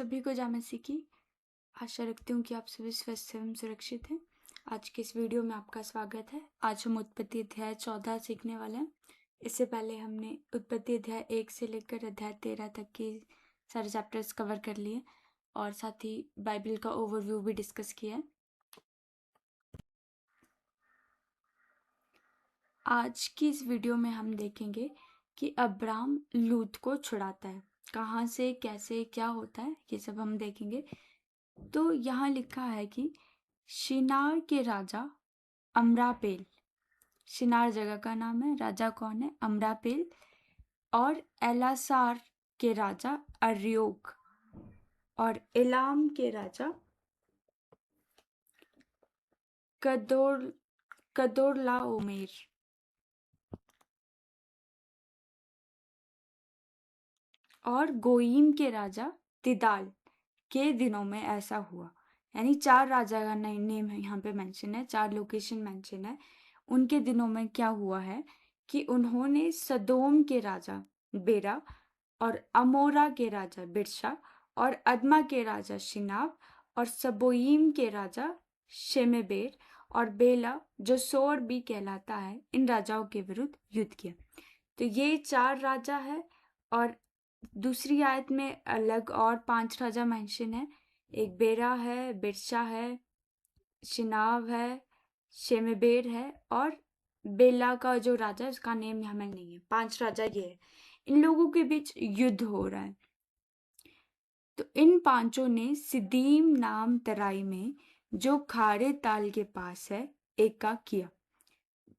सभी को जय मसीह की। आशा रखती हूँ कि आप सभी स्वस्थ एवं सुरक्षित हैं। आज के इस वीडियो में आपका स्वागत है। आज हम उत्पत्ति अध्याय 14 सीखने वाले हैं। इससे पहले हमने उत्पत्ति अध्याय 1 से लेकर अध्याय 13 तक के सारे चैप्टर्स कवर कर लिए और साथ ही बाइबल का ओवरव्यू भी डिस्कस किया है। आज की इस वीडियो में हम देखेंगे कि अब्राम लूत को छुड़ाता है। कहाँ से, कैसे, क्या होता है, ये सब हम देखेंगे। तो यहाँ लिखा है कि शिनार के राजा अमरापेल, शिनार जगह का नाम है, राजा कौन है? अमरापेल। और एलासार के राजा अर्योक और इलाम के राजा कदोर्लाओमेर और गोइम के राजा तिदाल के दिनों में ऐसा हुआ। यानी 4 राजा का नेम है यहाँ पे मेंशन है, 4 लोकेशन मेंशन है। उनके दिनों में क्या हुआ है कि उन्होंने सदोम के राजा बेरा और अमोरा के राजा बिरशा और अदमा के राजा शिनाब और सबोईम के राजा शेमेबेर और बेला जो सोर भी कहलाता है, इन राजाओं के विरुद्ध युद्ध किया। तो ये 4 राजा है। और दूसरी आयत में अलग और 5 राजा मेंशन है। एक बेरा है, बिरशा है, शिनाब है, शेमेबेर है और बेला का जो राजा है उसका नेम हमें नहीं है। 5 राजा ये है। इन लोगों के बीच युद्ध हो रहा है। तो इन 5 ने सिदीम नाम तराई में जो खारे ताल के पास है एका किया,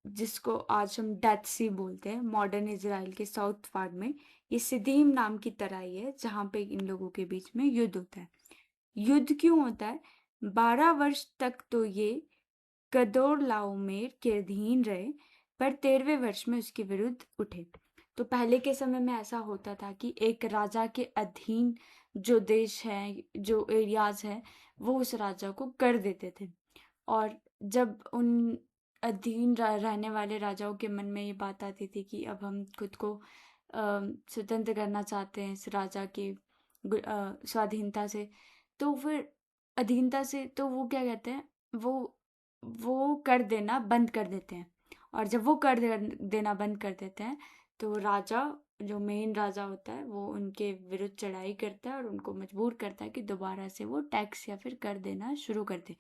जिसको आज हम डेथ सी बोलते हैं। मॉडर्न इजराइल के साउथ पार्ट में ये सिदीम नाम की तराई है जहाँ पे इन लोगों के बीच में युद्ध होता है। युद्ध क्यों होता है? 12 वर्ष तक तो ये कदोर्लाओमेर के अधीन रहे, पर 13वें वर्ष में उसके विरुद्ध उठे। तो पहले के समय में ऐसा होता था कि एक राजा के अधीन जो देश है, जो एरियाज है, वो उस राजा को कर देते थे। और जब उन अधीन रहने वाले राजाओं के मन में ये बात आती थी कि अब हम खुद को स्वतंत्र करना चाहते हैं इस राजा के स्वाधीनता से, तो फिर अधीनता से, तो वो क्या कहते हैं, वो कर देना बंद कर देते हैं। और जब वो कर देना बंद कर देते हैं तो राजा, जो मेन राजा होता है, वो उनके विरुद्ध चढ़ाई करता है और उनको मजबूर करता है कि दोबारा से वो टैक्स या फिर कर देना शुरू कर दे।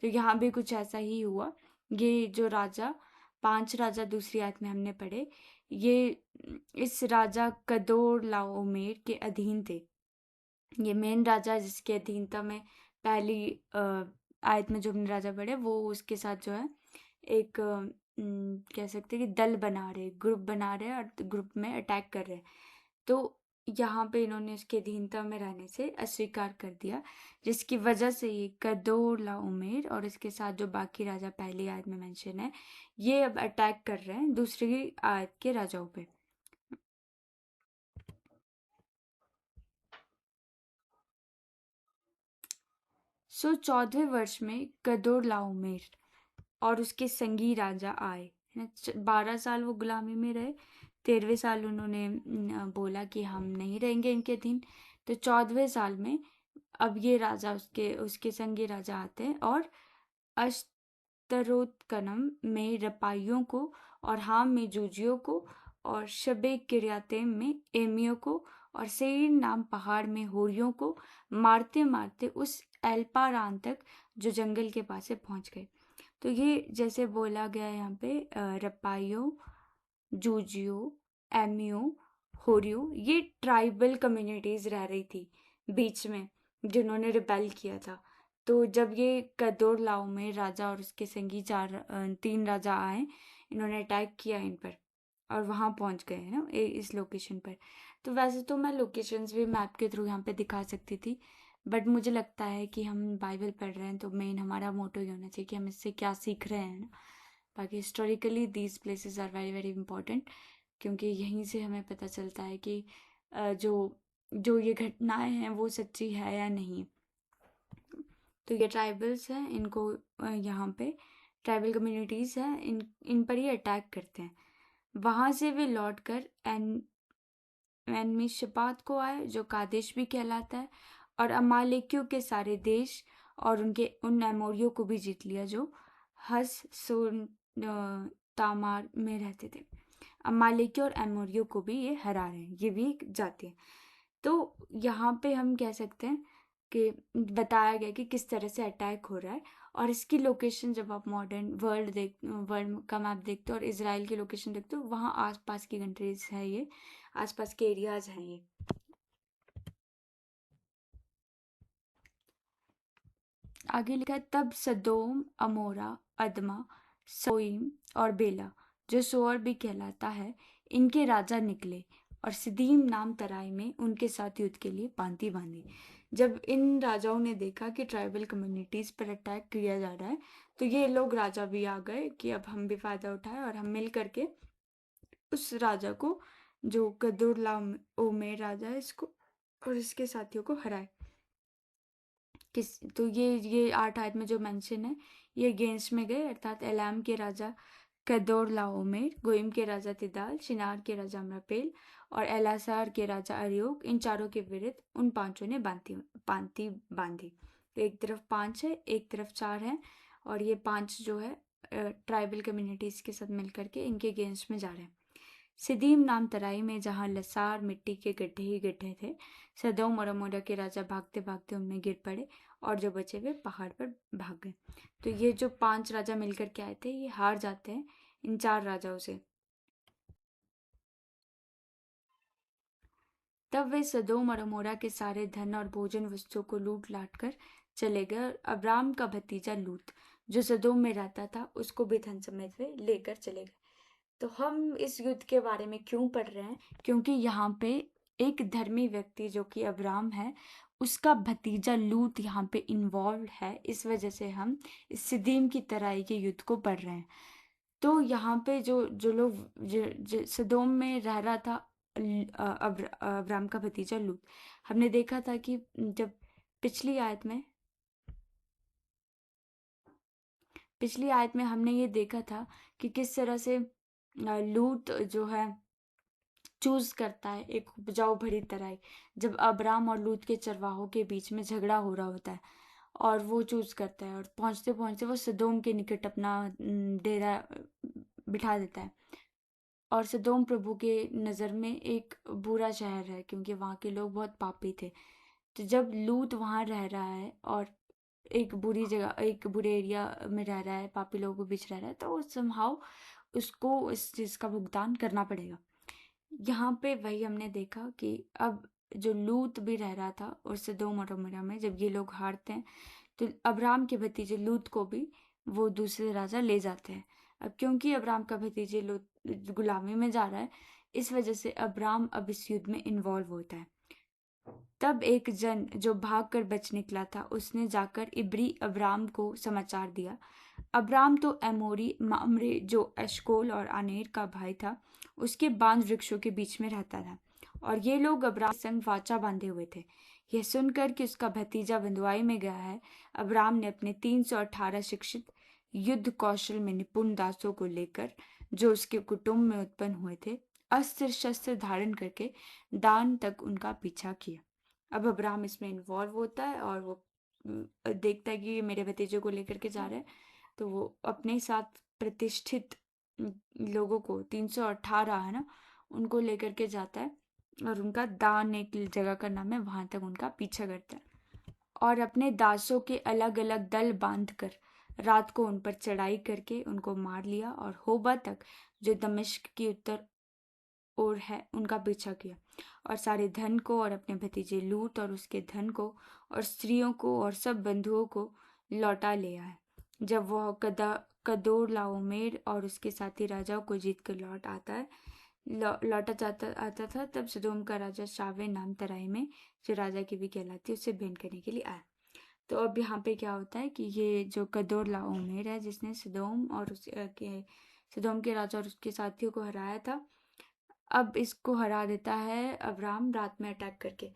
तो यहाँ भी कुछ ऐसा ही हुआ। ये जो राजा, 5 राजा दूसरी आयत में हमने पढ़े, ये इस राजा कदोर्लाओमेर के अधीन थे। ये मेन राजा जिसके अधीनता में पहली आयत में जो हमने राजा पढ़े, वो उसके साथ जो है एक कह सकते हैं कि दल बना रहे, ग्रुप बना रहे और ग्रुप में अटैक कर रहे। तो यहाँ पे इन्होंने उसके अधीनता में रहने से अस्वीकार कर दिया, जिसकी वजह से ये कदोर्लाओमेर और इसके साथ जो बाकी राजा पहली आयत में मेंशन है, ये अब अटैक कर रहे हैं दूसरी आयत के राजाओं पे। सो 14वें वर्ष में कदोर्लाओमेर और उसके संगी राजा आए। 12 साल वो गुलामी में रहे। 13वें साल उन्होंने बोला कि हम नहीं रहेंगे इनके अधीन। तो 14वें साल में अब ये राजा, उसके संगी राजा आते हैं और अश्तरोत्कनम में रपाइयों को और हाम में जूजियों को और शबे किर्यातेम में एमियों को और सेईर नाम पहाड़ में होरियों को मारते मारते उस एल्पारान तक जो जंगल के पास से पहुंच गए। तो ये जैसे बोला गया है यहाँ पे, रपाइयो, जूजियो, एमियो, होरियो, ये ट्राइबल कम्युनिटीज रह रही थी बीच में, जिन्होंने रिबेल किया था। तो जब ये कदोर्लाओ में राजा और उसके संगी 3 राजा आए, इन्होंने अटैक किया इन पर और वहाँ पहुँच गए हैं ना इस लोकेशन पर। तो वैसे तो मैं लोकेशंस भी मैप के थ्रू यहाँ पे दिखा सकती थी, बट मुझे लगता है कि हम बाइबल पढ़ रहे हैं तो मेन हमारा मोटो ये होना चाहिए कि हम इससे क्या सीख रहे हैं ना। बाकी historically these places are very very important, क्योंकि यहीं से हमें पता चलता है कि जो ये घटनाएं हैं वो सच्ची है या नहीं। तो ये ट्राइबल्स हैं, इनको यहाँ पे ट्राइबल कम्युनिटीज़ हैं, इन पर ही अटैक करते हैं। वहाँ से वे लौट कर एनमिशपात को आए, जो कादेश भी कहलाता है, और अमालेकियों के सारे देश और उनके उन एमोरियों को भी जीत लिया जो हस सोन तामार में रहते थे। अमालेकियों और एमोरियों को भी ये हरा रहे हैं, ये भी एक जाति है। तो यहाँ पे हम कह सकते हैं कि बताया गया कि किस तरह से अटैक हो रहा है। और इसकी लोकेशन जब आप मॉडर्न वर्ल्ड का मैप देखते हो और इसराइल की लोकेशन देखते हो, वहाँ आसपास की कंट्रीज है, ये आसपास के एरियाज हैं ये। आगे लिखा है, तब सदोम, अमोरा, अदमा, सोइम और बेला, जो सोअर भी कहलाता है, इनके राजा निकले और सिदीम नाम तराई में उनके साथ युद्ध के लिए पांति बांधी। जब इन राजाओं ने देखा कि ट्राइबल कम्युनिटीज पर अटैक किया जा रहा है, तो ये लोग राजा भी आ गए कि अब हम भी फायदा उठाए और हम मिल करके उस राजा को, जो कदुरलाओमेर राजा है, इसको और इसके साथियों को हराए। तो ये 8 आयत में जो मेंशन है, ये गेंस में गए, अर्थात एलाम के राजा कदोरलाओमेर, गोइम के राजा तिदाल, शिनार के राजा अम्रापेल और एलासार के राजा अरियोग, इन चारों के विरुद्ध उन पांचों ने पांति बांधी। तो एक तरफ 5 है, एक तरफ 4 है, और ये 5 जो है ट्राइबल कम्युनिटीज के साथ मिलकर के इनके गेंस्ट में जा रहे हैं। सिदीम नाम तराई में जहाँ लसार मिट्टी के गड्ढे ही गड्ढे थे, सदोम और अमोरा के राजा भागते भागते उनमें गिर पड़े और जो बचे हुए पहाड़ पर भाग गए। तो ये जो 5 राजा मिलकर के आए थे, ये हार जाते हैं इन 4 राजाओं से। तब वे सदोम और अमोरा के सारे धन और भोजन वस्तुओं को लूट लाट कर चले गए और अब्राम का भतीजा लूत, जो सदोम में रहता था, उसको भी धन समेत वे लेकर चले गए। तो हम इस युद्ध के बारे में क्यों पढ़ रहे हैं? क्योंकि यहाँ पे एक धर्मी व्यक्ति जो कि अब्राम है, उसका भतीजा लूत यहाँ पे इन्वॉल्व है। इस वजह से हम इस सिदीम की तराई के युद्ध को पढ़ रहे हैं। तो यहाँ पे जो जो लोग सदोम में रह रहा था, अब्राम का भतीजा लूत, हमने देखा था कि जब पिछली आयत में हमने ये देखा था कि किस तरह से लूत जो है चूज करता है एक उपजाऊ भरी तराई, जब अब्राम और लूत के चरवाहों के बीच में झगड़ा हो रहा होता है, और वो चूज करता है और पहुंचते पहुंचते वो सदोम के निकट अपना डेरा बिठा देता है। और सदोम प्रभु के नज़र में एक बुरा शहर है, क्योंकि वहाँ के लोग बहुत पापी थे। तो जब लूत वहाँ रह रहा है और एक बुरी जगह, एक बुरे एरिया में रह रहा है, पापी लोगों के बीच रह रहा है, तो समहाउ उसको इस चीज़ का भुगतान करना पड़ेगा। यहाँ पे वही हमने देखा कि अब जो लूत भी रह रहा था और सदोम और अमोरा में, जब ये लोग हारते हैं, तो अब्राम के भतीजे लूत को भी वो दूसरे राजा ले जाते हैं। अब क्योंकि अब्राम का भतीजे लूत गुलामी में जा रहा है, इस वजह से अब्राम अब इस युद्ध में इन्वॉल्व होता है। तब एक जन जो भाग कर बच निकला था, उसने जाकर इब्री अब्राम को समाचार दिया। अब्राम तो एमोरी मामरे, जो एशकोल और आनेर का भाई था, उसके बांज वृक्षों के बीच में रहता था, और ये लोग अब्राम के संग वाचा बांधे हुए थे। यह सुनकर कि उसका भतीजा बंधुआई में गया है, अब्राम ने अपने 318 शिक्षित युद्ध कौशल में निपुण दासों को लेकर, जो उसके कुटुंब में उत्पन्न हुए थे, अस्त्र शस्त्र धारण करके दान तक उनका पीछा किया। अब अब्राहम इसमें इन्वॉल्व होता है और वो देखता है कि ये मेरे भतीजे को लेकर के जा रहे हैं, तो वो अपने साथ प्रतिष्ठित लोगों को 318 है ना, उनको लेकर के जाता है और उनका दान एक जगह का नाम है, वहां तक उनका पीछा करता है और अपने दासों के अलग अलग दल बांध कर रात को उन पर चढ़ाई करके उनको मार लिया और होबा तक, जो दमिश्क की उत्तर ओर है, उनका पीछा किया और सारे धन को और अपने भतीजे लूत और उसके धन को और स्त्रियों को और सब बंधुओं को लौटा ले आए। जब वह कदोरलाओमेर और उसके साथी राजाओं को जीत कर लौट आता है, लौटा जाता आता था, तब सदोम का राजा शावे नाम तराई में, जो राजा की भी कहलाती है, उससे भेंट करने के लिए आया। तो अब यहाँ पे क्या होता है कि ये जो कदोरलाओमेर है, जिसने सदोम के राजा और उसके साथियों को हराया था, अब इसको हरा देता है अब्राम रात में अटैक करके।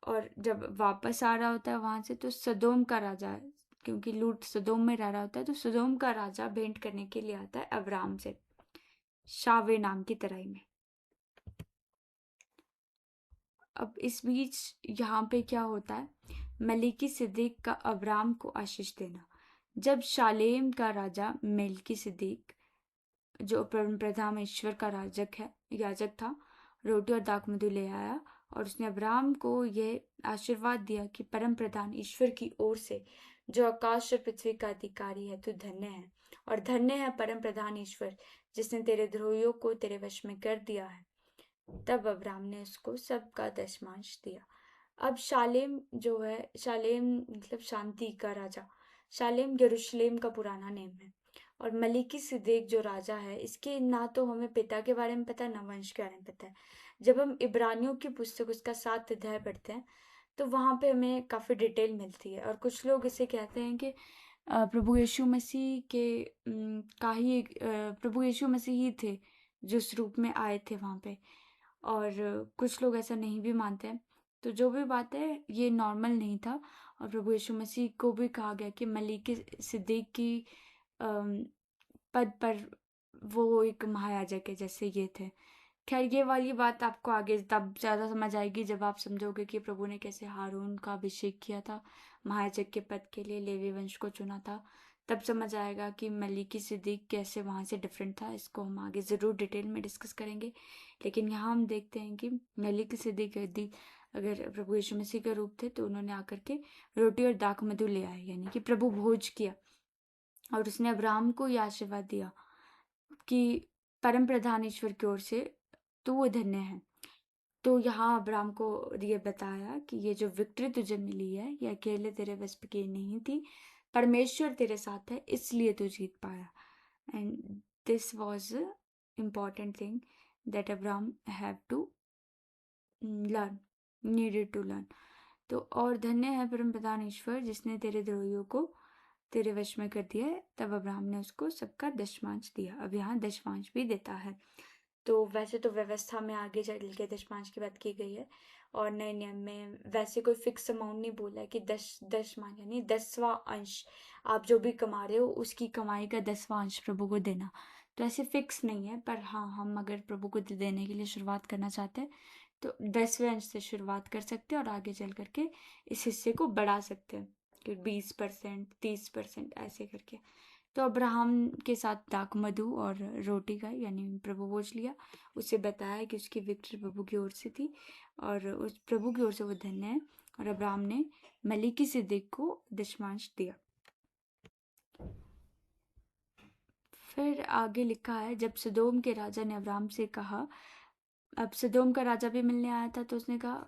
और जब वापस आ रहा होता है वहां से, तो सदोम का राजा, क्योंकि लूत सदोम में रह रहा होता है, तो सदोम का राजा भेंट करने के लिए आता है अब्राम से शावे नाम की तराई में। अब इस बीच यहाँ पे क्या होता है, मलिकी सिद्दीक का अब्राम को आशीष देना। जब शालेम का राजा मेलकी सिद्दीक, जो परम प्रधान ईश्वर का याजक था, रोटी और दाखमधु ले आया और उसने अब्राम को यह आशीर्वाद दिया कि परम प्रधान ईश्वर की ओर से जो आकाश और पृथ्वी का अधिकारी है, तू धन्य है और धन्य है परम प्रधान ईश्वर जिसने तेरे द्रोहियों को तेरे वश में कर दिया है। तब अब्राम ने उसको सबका दशमांश दिया। अब शालेम जो है, शालेम मतलब शांति का राजा। शालेम यरूशलेम का पुराना नेम है। और मलिकी सिद्दीक जो राजा है, इसके ना तो हमें पिता के बारे में पता है ना वंश के बारे में पता है। जब हम इब्रानियों की पुस्तक उसका 7 अध्याय पढ़ते हैं तो वहाँ पे हमें काफ़ी डिटेल मिलती है। और कुछ लोग इसे कहते हैं कि प्रभु यीशु मसीह के प्रभु यीशु मसीह ही थे जो इस रूप में आए थे वहाँ पे। और कुछ लोग ऐसा नहीं भी मानते हैं। तो जो भी बात है, ये नॉर्मल नहीं था। और प्रभु यीशु मसीह को भी कहा गया कि मलीक सिद्दीक की पद पर वो एक महायाजक है जैसे ये थे। खैर, ये वाली बात आपको आगे तब ज़्यादा समझ आएगी जब आप समझोगे कि प्रभु ने कैसे हारून का अभिषेक किया था, महायाजक के पद के लिए लेवी वंश को चुना था। तब समझ आएगा कि मलीकी सिद्दीक कैसे वहाँ से डिफरेंट था। इसको हम आगे ज़रूर डिटेल में डिस्कस करेंगे। लेकिन यहाँ हम देखते हैं कि मलीकी सिद्दीक यदि अगर प्रभु यीशु मसीह का रूप थे तो उन्होंने आकर के रोटी और दाखमधु ले आए, यानी कि प्रभु भोज किया। और उसने अब्राहम को यह आशीर्वाद दिया कि परम प्रधान ईश्वर की ओर से तो वो धन्य है। तो यहाँ अब्राहम को ये बताया कि ये जो विक्ट्री तुझे मिली है ये अकेले तेरे बस की नहीं थी, परमेश्वर तेरे साथ है इसलिए तू जीत पाया। And this was important thing that Abraham have to learn, needed to learn. तो और धन्य है परम प्रधान ईश्वर जिसने तेरे द्रोहियों को तेरे वश में कर दिया है। तब अब्राहम ने उसको सबका दशमांश दिया। अब यहाँ दशमांश भी देता है। तो वैसे तो व्यवस्था में आगे चल के दशमांश की बात की गई है और नए नियम में वैसे कोई फिक्स अमाउंट नहीं बोला है कि दशमांश यानी 10वां अंश आप जो भी कमा रहे हो उसकी कमाई का 10वां अंश प्रभु को देना। तो ऐसे फिक्स नहीं है, पर हाँ, हम अगर प्रभु को देने के लिए शुरुआत करना चाहते हैं तो 10वें अंश से शुरुआत कर सकते हैं और आगे चल करके इस हिस्से को बढ़ा सकते हैं कि 20%, 30% ऐसे करके। तो अब्राहम के साथ दाखमधु और रोटी का यानी प्रभु भोज लिया। उसे बताया कि उसकी विक्ट्री प्रभु की ओर से थी और उस प्रभु की ओर से वो धन्य है। और अब्राहम ने मलीकी सिद्दीक को दशमांश दिया। फिर आगे लिखा है, जब सदोम के राजा ने अब्राहम से कहा, अब सदोम का राजा भी मिलने आया था, तो उसने कहा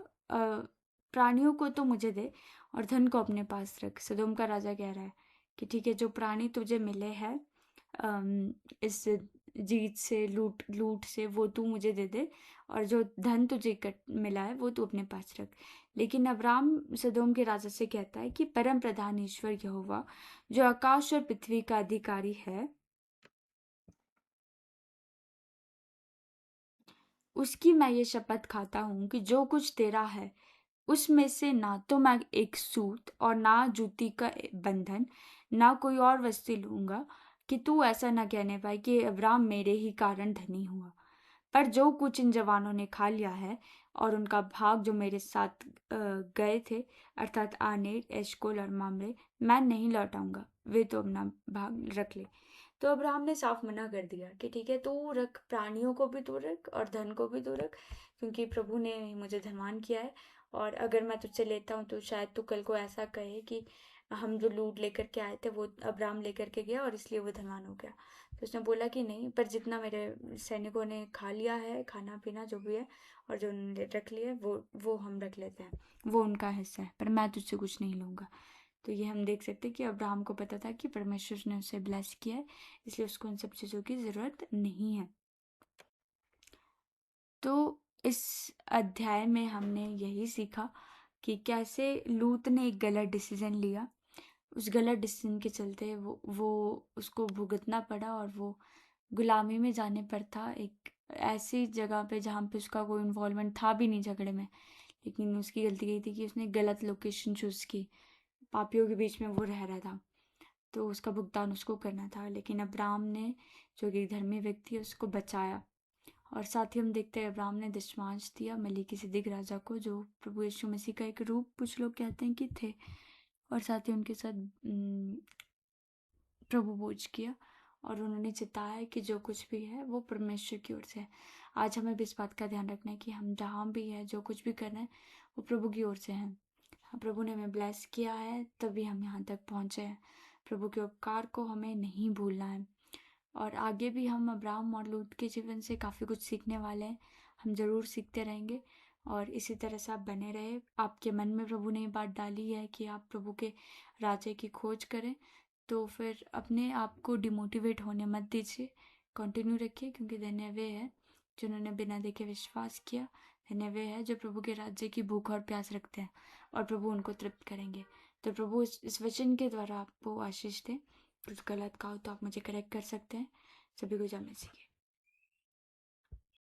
प्राणियों को तो मुझे दे और धन को अपने पास रख। सदोम का राजा कह रहा है कि ठीक है, जो प्राणी तुझे मिले हैं इस जीत से, लूट से, वो तू मुझे दे दे और जो धन तुझे मिला है वो तू अपने पास रख। लेकिन अब्राम सदोम के राजा से कहता है कि परम प्रधान ईश्वर यहोवा जो आकाश और पृथ्वी का अधिकारी है, उसकी मैं ये शपथ खाता हूँ कि जो कुछ तेरा है उसमें से ना तो मैं एक सूत और ना जूती का बंधन, ना कोई और वस्तु लूंगा, कि तू ऐसा न कहने पाए कि अब्राम मेरे ही कारण धनी हुआ। पर जो कुछ इन जवानों ने खा लिया है और उनका भाग जो मेरे साथ गए थे, अर्थात आनेर, एशकोल और मामरे, मैं नहीं लौटाऊंगा, वे तो अपना भाग रख ले। तो अब्राहम ने साफ मना कर दिया कि ठीक है, तू रख, प्राणियों को भी तू रख और धन को भी तू रख, क्योंकि प्रभु ने मुझे धनवान किया है। और अगर मैं तुझसे लेता हूँ तो शायद तू कल को ऐसा कहे कि हम जो लूट लेकर के आए थे वो अब्राहम लेकर के गया और इसलिए वो धनवान हो गया। तो उसने बोला कि नहीं, पर जितना मेरे सैनिकों ने खा लिया है, खाना पीना जो भी है और जो उन्होंने रख लिया है, वो हम रख लेते हैं, वो उनका हिस्सा है, पर मैं तुझसे कुछ नहीं लूँगा। तो ये हम देख सकते हैं कि अब्राहम को पता था कि परमेश्वर ने उसे ब्लेस किया है, इसलिए उसको उन सब चीज़ों की ज़रूरत नहीं है। तो इस अध्याय में हमने यही सीखा कि कैसे लूत ने एक गलत डिसीजन लिया। उस गलत डिसीजन के चलते वो उसको भुगतना पड़ा और वो गुलामी में जाने पर था, एक ऐसी जगह पे जहाँ पे उसका कोई इन्वॉल्वमेंट था भी नहीं झगड़े में। लेकिन उसकी गलती यही थी कि उसने गलत लोकेशन चूज़ की, पापियों के बीच में वो रह रहा था, तो उसका भुगतान उसको करना था। लेकिन अब्राहम ने, जो कि धर्मी व्यक्ति है, उसको बचाया और साथ ही हम देखते हैं अब्राहम ने दशमांश दिया मलिकिसिदक राजा को, जो प्रभु यीशु मसीह का एक रूप कुछ लोग कहते हैं कि थे, और साथ ही उनके साथ प्रभु भोज किया, और उन्होंने चिताया कि जो कुछ भी है वो परमेश्वर की ओर से है। आज हमें भी इस बात का ध्यान रखना है कि हम जहाँ भी है, जो कुछ भी कर रहे हैं, वो प्रभु की ओर से हैं। प्रभु ने हमें ब्लेस किया है, तभी हम यहाँ तक पहुँचे हैं। प्रभु के उपकार को हमें नहीं भूलना है, और आगे भी हम अब्राहम और लूत के जीवन से काफ़ी कुछ सीखने वाले हैं। हम ज़रूर सीखते रहेंगे, और इसी तरह से आप बने रहे। आपके मन में प्रभु ने ये बात डाली है कि आप प्रभु के राज्य की खोज करें, तो फिर अपने आप को डिमोटिवेट होने मत दीजिए, कंटिन्यू रखिए, क्योंकि धन्य वे है जिन्होंने बिना देखे विश्वास किया। धन्य वे है जो प्रभु के राज्य की भूख और प्यास रखते हैं, और प्रभु उनको तृप्त करेंगे। तो प्रभु इस वचन के द्वारा आपको आशीष दें। कुछ गलत कहा हो तो आप मुझे करेक्ट कर सकते हैं। सभी को जय मसीह की।